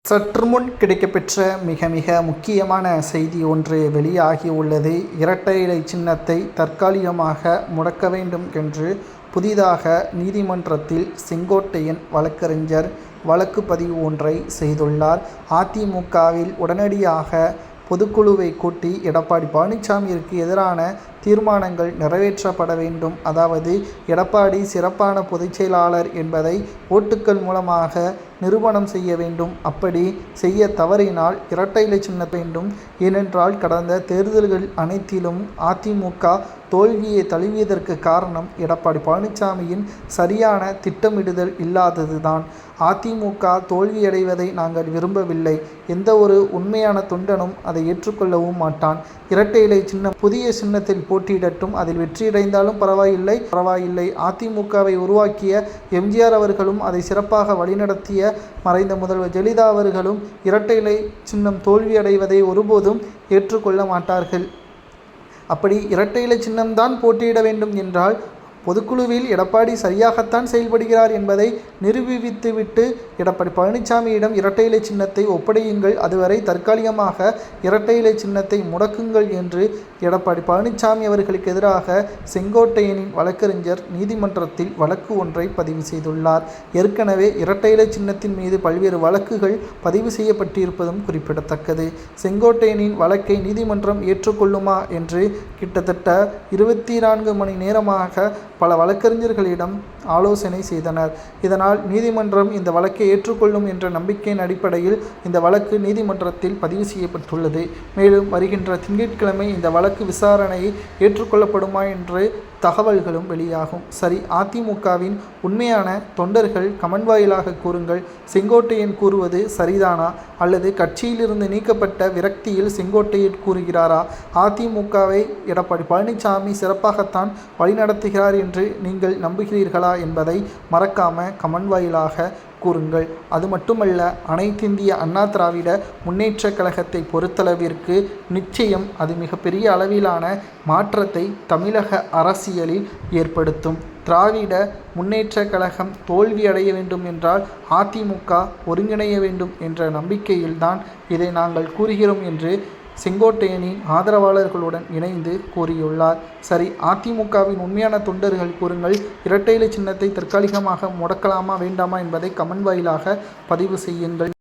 சற்று முன் கிடைக்கப்பெற்ற மிக மிக முக்கியமான செய்தி ஒன்று வெளியாகியுள்ளது. இரட்டை இலை சின்னத்தை தற்காலிகமாக முடக்க வேண்டும் என்று புதிதாக நீதிமன்றத்தில் செங்கோட்டையன் வழக்கறிஞர் வழக்கு பதிவு ஒன்றை செய்துள்ளார். அதிமுகவில் உடனடியாக பொதுக்குழுவை கூட்டி எடப்பாடி பழனிசாமியிற்கு எதிரான தீர்மானங்கள் நிறைவேற்றப்பட வேண்டும். அதாவது எடப்பாடி சிறப்பான பொதுச்செயலாளர் என்பதை ஓட்டுக்கள் மூலமாக நிரூபணம் செய்ய வேண்டும். அப்படி செய்ய தவறினால் இரட்டை இலை சின்னம் வேண்டும். ஏனென்றால் கடந்த தேர்தல்கள் அனைத்திலும் அதிமுக தோல்வியை தழுவியதற்கு காரணம் எடப்பாடி பழனிசாமியின் சரியான திட்டமிடுதல் இல்லாததுதான். அதிமுக தோல்வியடைவதை நாங்கள் விரும்பவில்லை. எந்த ஒரு உண்மையான தொண்டனும் அதை ஏற்றுக்கொள்ளவும் மாட்டான். இரட்டை இலை சின்னம் புதிய சின்னத்தில் போட்டியிடட்டும், அதில் வெற்றியடைந்தாலும் பரவாயில்லை. அதிமுகவை உருவாக்கிய எம்ஜிஆர் அவர்களும் அதை சிறப்பாக வழிநடத்திய மறைந்த முதல்வர் ஜெயலலிதா அவர்களும் இரட்டை இலை சின்னம் தோல்வியடைவதை ஒருபோதும் ஏற்றுக்கொள்ள மாட்டார்கள். அப்படி இரட்டை இலை சின்னம்தான் போட்டியிட வேண்டும் என்றால் பொதுக்குழுவில் எடப்பாடி சரியாகத்தான் செயல்படுகிறார் என்பதை நிரூபித்துவிட்டு எடப்பாடி பழனிசாமியிடம் இரட்டை இலை சின்னத்தை ஒப்படையுங்கள், அதுவரை தற்காலிகமாக இரட்டை இலை சின்னத்தை முடக்குங்கள் என்று எடப்பாடி பழனிசாமி அவர்களுக்கு எதிராக செங்கோட்டையனின் வழக்கறிஞர் நீதிமன்றத்தில் வழக்கு ஒன்றை பதிவு செய்துள்ளார். ஏற்கனவே இரட்டை இலை சின்னத்தின் மீது பல்வேறு வழக்குகள் பதிவு செய்யப்பட்டிருப்பதும் குறிப்பிடத்தக்கது. செங்கோட்டையனின் வழக்கை நீதிமன்றம் ஏற்றுக்கொள்ளுமா என்று கிட்டத்தட்ட 24 மணி நேரமாக பல வழக்கறிஞர்களிடம் ஆலோசனை செய்தனர். இதனால் நீதிமன்றம் இந்த வழக்கை ஏற்றுக்கொள்ளும் என்ற நம்பிக்கையின் அடிப்படையில் இந்த வழக்கு நீதிமன்றத்தில் பதிவு செய்யப்பட்டுள்ளது. மேலும் வருகின்ற திங்கட்கிழமை இந்த வழக்கு விசாரணை ஏற்றுக்கொள்ளப்படுமா என்று தகவல்களும் வெளியாகும். சரி, அதிமுகவின் உண்மையான தொண்டர்கள் கமெண்ட் வாயிலாக கூறுங்கள். செங்கோட்டையன் கூறுவது சரிதானா, அல்லது கட்சியிலிருந்து நீக்கப்பட்ட விரக்தியில் செங்கோட்டையன் கூறுகிறாரா? அதிமுகவை எடப்பாடி பழனிசாமி சிறப்பாகத்தான் வழிநடத்துகிறார் என்று நீங்கள் நம்புகிறீர்களா என்பதை மறக்காம கமெண்ட் வாயிலாக கூறுங்கள். அது மட்டுமல்ல, அனைத்திந்திய அண்ணா திராவிட முன்னேற்ற கழகத்தை பொறுத்தளவிற்கு நிச்சயம் அது மிகப்பெரிய அளவிலான மாற்றத்தை தமிழக அரசியலில் ஏற்படுத்தும். திராவிட முன்னேற்ற கழகம் தோல்வியடைய வேண்டும் என்றால் அதிமுக ஒருங்கிணைய வேண்டும் என்ற நம்பிக்கையில்தான் இதை நாங்கள் கூறுகிறோம் என்று செங்கோட்டையனின் ஆதரவாளர்களுடன் இணைந்து கூறியுள்ளார். சரி, அதிமுகவின் உண்மையான தொண்டர்கள் கூறுங்கள். இரட்டை இலை சின்னத்தை தற்காலிகமாக முடக்கலாமா வேண்டாமா என்பதை கமெண்ட் வாயிலாக பதிவு செய்யுங்கள்.